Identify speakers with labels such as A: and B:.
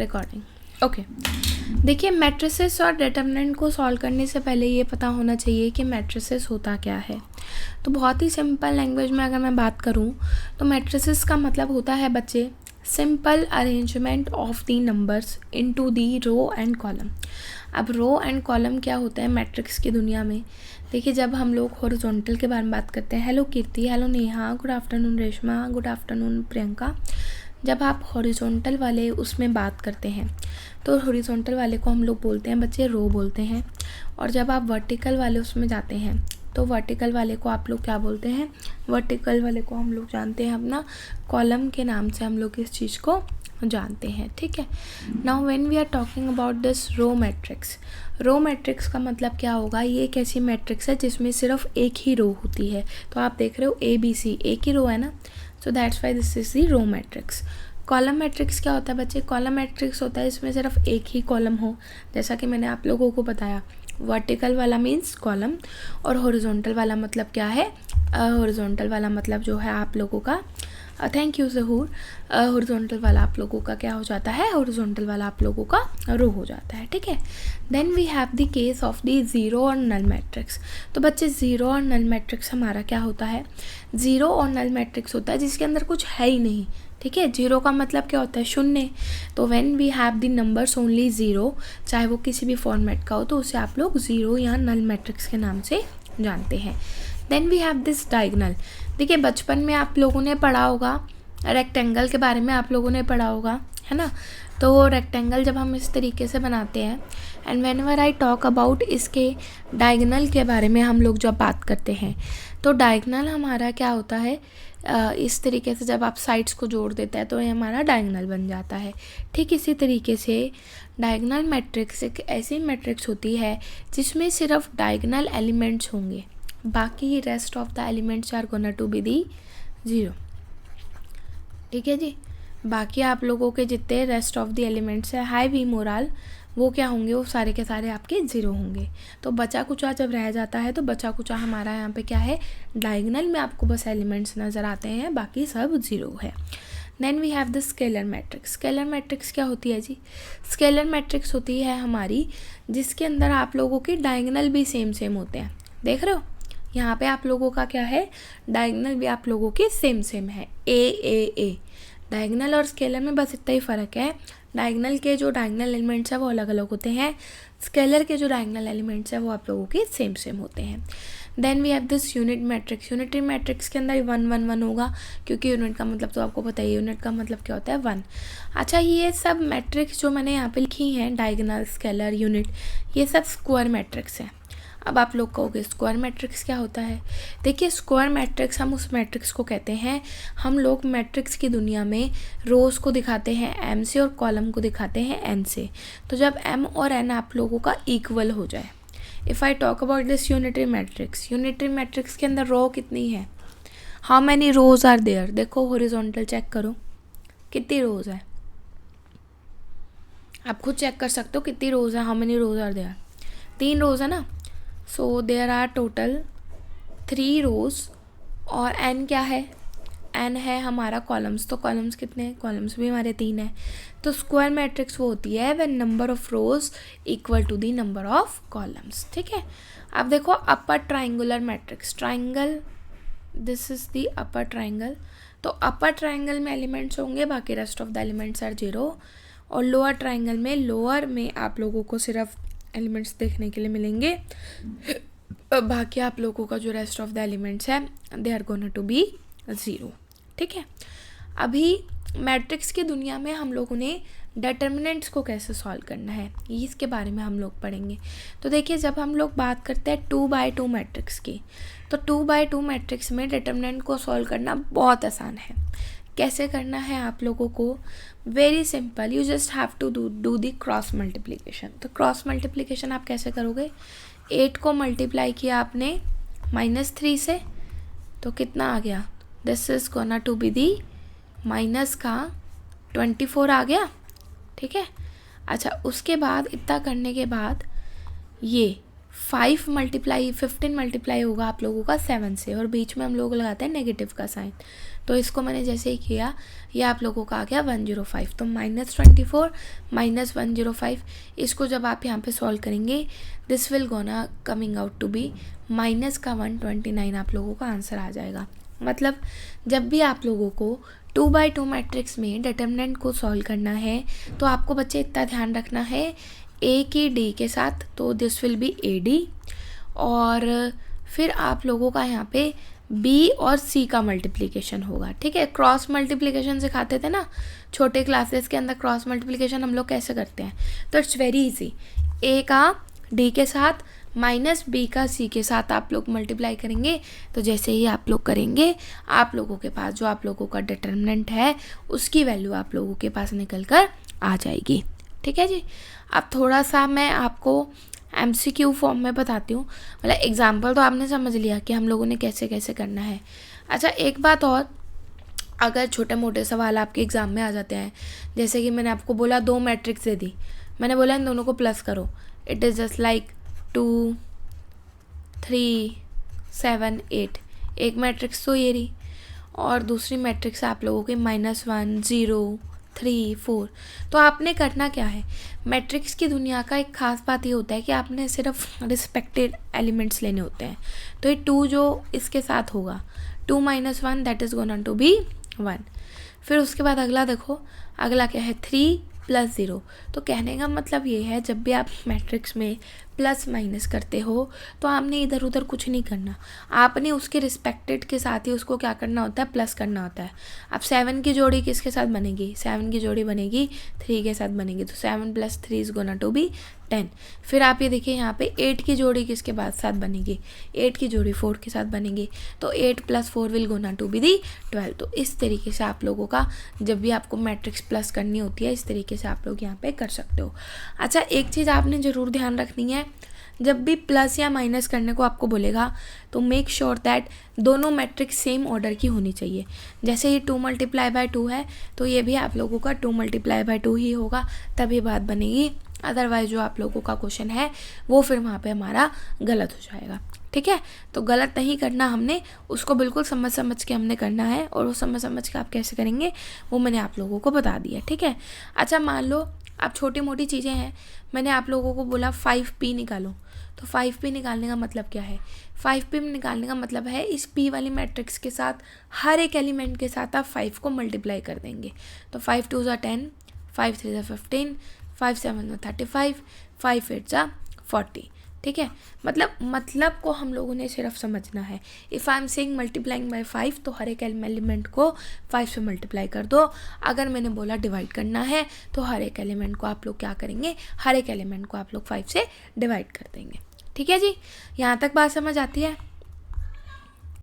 A: Recording. Okay, देखिए matrices और determinant को सॉल्व करने से पहले ये पता होना चाहिए कि मैट्रिसेस होता क्या है। तो बहुत ही सिंपल लैंग्वेज में अगर मैं बात करूँ तो मैट्रिसेस का मतलब होता है बच्चे simple arrangement of the numbers into the row and column. अब रो एंड कॉलम क्या होता है मैट्रिक्स की दुनिया में? देखिए जब हम लोग हॉरिजॉन्टल के बारे में बात करते हैं, hello Kirti, hello Neha, good afternoon Reshma, good afternoon Priyanka. जब आप हॉरिजॉन्टल वाले उसमें बात करते हैं तो हॉरिजॉन्टल वाले को हम लोग बोलते हैं बच्चे रो बोलते हैं, और जब आप वर्टिकल वाले उसमें जाते हैं तो वर्टिकल वाले को आप लोग क्या बोलते हैं? वर्टिकल वाले को हम लोग जानते हैं अपना कॉलम के नाम से हम लोग इस चीज़ को जानते हैं, ठीक है। Now when we are talking about this row matrix, row matrix का मतलब क्या होगा? ये एक ऐसी मैट्रिक्स है जिसमें सिर्फ एक ही रो होती है। तो आप देख रहे हो ABC, एक ही रो है ना, so that's why this is the row matrix. Column matrix क्या होता है बच्चे? कॉलम मैट्रिक्स होता है इसमें सिर्फ एक ही कॉलम हो, जैसा कि मैंने आप लोगों को बताया। वर्टिकल वाला मीन्स कॉलम, और हॉरिजॉन्टल वाला मतलब क्या है? हॉरिजॉन्टल वाला मतलब जो है आप लोगों का, थैंक यू ज़हूर, हॉरिजॉन्टल वाला आप लोगों का क्या हो जाता है? हॉरिजॉन्टल वाला आप लोगों का रो हो जाता है, ठीक है। Then we have the case of the zero or null matrix. तो बच्चे ज़ीरो और नल मैट्रिक्स हमारा क्या होता है? ज़ीरो और नल मैट्रिक्स होता है जिसके अंदर कुछ है ही नहीं, ठीक है। जीरो का मतलब क्या होता है? शून्य। तो when we have the numbers only zero, चाहे वो किसी भी फॉर्मेट का हो, तो उसे आप लोग ज़ीरो या नल मैट्रिक्स के नाम से जानते हैं। Then we have this diagonal. देखिए बचपन में आप लोगों ने पढ़ा होगा, रेक्टेंगल के बारे में आप लोगों ने पढ़ा होगा, है ना। तो रेक्टेंगल जब हम इस तरीके से बनाते हैं, and whenever I talk about इसके डायगोनल के बारे में हम लोग जब बात करते हैं, तो डायगोनल हमारा क्या होता है? इस तरीके से जब आप साइड्स को जोड़ देते हैं तो ये हमारा डायगोनल बन जाता है। ठीक इसी तरीके से डायगोनल मैट्रिक्स एक ऐसी मैट्रिक्स होती है जिसमें सिर्फ डायगोनल एलिमेंट्स होंगे, बाकी rest of the elements are gonna to be the zero, ठीक है जी। बाकी आप लोगों के जितने रेस्ट ऑफ द एलिमेंट्स है, हाई वी मोराल, वो क्या होंगे? वो सारे के सारे आपके ज़ीरो होंगे। तो बचा कुचा जब रह जाता है तो बचा कुचा हमारा यहाँ पे क्या है? डायगोनल में आपको बस एलिमेंट्स नज़र आते हैं, बाकी सब ज़ीरो है। Then we have the scalar matrix. Scalar matrix क्या होती है जी? स्केलर मैट्रिक्स होती है हमारी जिसके अंदर आप लोगों के डायगोनल भी सेम सेम होते हैं। देख रहे हो यहाँ पे आप लोगों का क्या है? डायगोनल भी आप लोगों के सेम सेम है, ए। डायगोनल और स्केलर में बस इतना ही फ़र्क है, डायगोनल के जो डायगोनल एलिमेंट्स हैं वो अलग अलग होते हैं, स्केलर के जो डायगोनल एलिमेंट्स हैं वो आप लोगों के सेम सेम होते हैं। Then we have this unit matrix. Unitary matrix के अंदर 1 1 1 होगा, क्योंकि यूनिट का मतलब तो आपको पता ही है, यूनिट का मतलब क्या होता है? 1। अच्छा, ये सब मैट्रिक्स जो मैंने यहाँ पे लिखी हैं, डायगोनल, स्केलर, यूनिट, ये सब स्क्वायर मैट्रिक्स हैं। अब आप लोग कहोगे स्क्वायर मैट्रिक्स क्या होता है? देखिए स्क्वायर मैट्रिक्स हम उस मैट्रिक्स को कहते हैं, हम लोग मैट्रिक्स की दुनिया में रोज़ को दिखाते हैं m से और कॉलम को दिखाते हैं n से। तो जब m और n आप लोगों का इक्वल हो जाए, if I talk about this unitary matrix, unitary matrix के अंदर रो कितनी है? How many rows are there? देखो हॉरिजॉन्टल चेक करो, कितनी रोज है? आप खुद चेक कर सकते हो कितनी रोज है, how many rows are there? 3 rows है ना। So there are total 3 rows, और n क्या है? n है हमारा कॉलम्स। तो कॉलम्स कितने हैं? कॉलम्स भी हमारे 3 हैं। तो स्क्वायर मैट्रिक्स वो होती है when number of rows equal to the number of columns, ठीक है। अब देखो upper triangular matrix, triangle, this is the upper triangle. तो अपर ट्राइंगल में एलिमेंट्स होंगे, बाकी rest of the elements are 0, और लोअर ट्राइंगल में, लोअर में आप लोगों को सिर्फ एलिमेंट्स देखने के लिए मिलेंगे, बाकी आप लोगों का जो रेस्ट ऑफ द एलिमेंट्स है they are gonna to be 0, ठीक है। अभी मैट्रिक्स की दुनिया में हम लोगों ने डिटर्मिनेंट्स को कैसे सॉल्व करना है इसके बारे में हम लोग पढ़ेंगे। तो देखिए जब हम लोग बात करते हैं 2x2 मैट्रिक्स की, तो 2x2 मैट्रिक्स में डिटर्मिनेंट को सॉल्व करना बहुत आसान है। कैसे करना है आप लोगों को? Very simple, you just have to do the cross multiplication. तो क्रॉस मल्टीप्लिकेशन आप कैसे करोगे? 8 को मल्टीप्लाई किया आपने -3 से, तो कितना आ गया? This is gonna to be the minus का 24 आ गया, ठीक है। अच्छा, उसके बाद इतना करने के बाद ये 15 मल्टीप्लाई होगा आप लोगों का 7 से, और बीच में हम लोग लगाते हैं नेगेटिव का साइन, तो इसको मैंने जैसे ही किया, ये आप लोगों का आ गया 105। तो -24 माइनस 105, इसको जब आप यहाँ पे सॉल्व करेंगे, this will gonna coming out to be minus का 129 आप लोगों का आंसर आ जाएगा। मतलब जब भी आप लोगों को 2x2 मैट्रिक्स में डिटर्मिनेंट को सॉल्व करना है, तो आपको बच्चे इतना ध्यान रखना है ए की डी के साथ, तो this will be A D, और फिर आप लोगों का यहाँ पे बी और सी का मल्टीप्लिकेशन होगा। ठीक है, क्रॉस मल्टीप्लिकेशन सिखाते थे ना छोटे क्लासेस के अंदर, क्रॉस मल्टीप्लिकेशन हम लोग कैसे करते हैं। तो इट्स वेरी इजी, ए का डी के साथ माइनस बी का सी के साथ आप लोग मल्टीप्लाई करेंगे। तो जैसे ही आप लोग करेंगे, आप लोगों के पास जो आप लोगों का डिटर्मिनेंट है उसकी वैल्यू आप लोगों के पास निकल कर आ जाएगी। ठीक है जी। अब थोड़ा सा मैं आपको MCQ फॉर्म में बताती हूँ, मतलब एग्जाम्पल तो आपने समझ लिया कि हम लोगों ने कैसे कैसे करना है। अच्छा, एक बात और, अगर छोटे मोटे सवाल आपके एग्ज़ाम में आ जाते हैं, जैसे कि मैंने आपको बोला 2 मैट्रिक्स दे दी, मैंने बोला इन दोनों को प्लस करो, इट इज़ जस्ट लाइक 2 3 7 8, एक मैट्रिक्स तो ये रही, और दूसरी मैट्रिक्स आप लोगों के -1 0 3 4। तो आपने करना क्या है, मैट्रिक्स की दुनिया का एक ख़ास बात ये होता है कि आपने सिर्फ रिस्पेक्टेड एलिमेंट्स लेने होते हैं। तो ये 2 जो इसके साथ होगा, 2 - 1 that is gonna to be 1। फिर उसके बाद अगला देखो, अगला क्या है 3 + 0। तो कहने का मतलब ये है, जब भी आप मैट्रिक्स में प्लस माइनस करते हो तो आपने इधर उधर कुछ नहीं करना, आपने उसके रिस्पेक्टेड के साथ ही उसको क्या करना होता है, प्लस करना होता है। अब 7 की जोड़ी किसके साथ बनेगी, 7 की जोड़ी बनेगी 3 के साथ बनेगी, तो 7 + 3 इज़ गोना टू बी 10। फिर आप ये देखिए यहाँ पे 8 की जोड़ी किसके बाद साथ बनेगी, 8 की जोड़ी 4 के साथ बनेगी, तो 8 + 4 will gonna to be the 12। तो इस तरीके से आप लोगों का जब भी आपको मैट्रिक्स प्लस करनी होती है, इस तरीके से आप लोग यहाँ पे कर सकते हो। अच्छा, एक चीज़ आपने ज़रूर ध्यान रखनी है, जब भी प्लस या माइनस करने को आपको बोलेगा तो मेक श्योर दैट दोनों मैट्रिक्स सेम ऑर्डर की होनी चाहिए। जैसे ये 2 × 2 है, तो ये भी आप लोगों का 2 × 2 ही होगा, तभी बात बनेगी। अदरवाइज जो आप लोगों का क्वेश्चन है वो फिर वहाँ पे हमारा गलत हो जाएगा। ठीक है, तो गलत नहीं करना हमने, उसको बिल्कुल समझ समझ के हमने करना है, और वो समझ समझ के आप कैसे करेंगे वो मैंने आप लोगों को बता दिया। ठीक है। अच्छा, मान लो अब छोटी मोटी चीज़ें हैं, मैंने आप लोगों को बोला 5p निकालो, तो 5p निकालने का मतलब क्या है, 5p निकालने का मतलब है इस p वाली मैट्रिक्स के साथ हर एक एलिमेंट के साथ आप 5 को मल्टीप्लाई कर देंगे। तो 5 × 2 = 10, 5 × 3 = 15, 5 × 7 = 35, 5 × 8 = 40। ठीक है, मतलब को हम लोगों ने सिर्फ समझना है। If I am saying multiplying by 5, तो हर एक एलिमेंट को 5 से मल्टीप्लाई कर दो। अगर मैंने बोला डिवाइड करना है, तो हर एक एलिमेंट को आप लोग क्या करेंगे, हर एक एलिमेंट को आप लोग 5 से डिवाइड कर देंगे। ठीक है जी, यहाँ तक बात समझ आती है।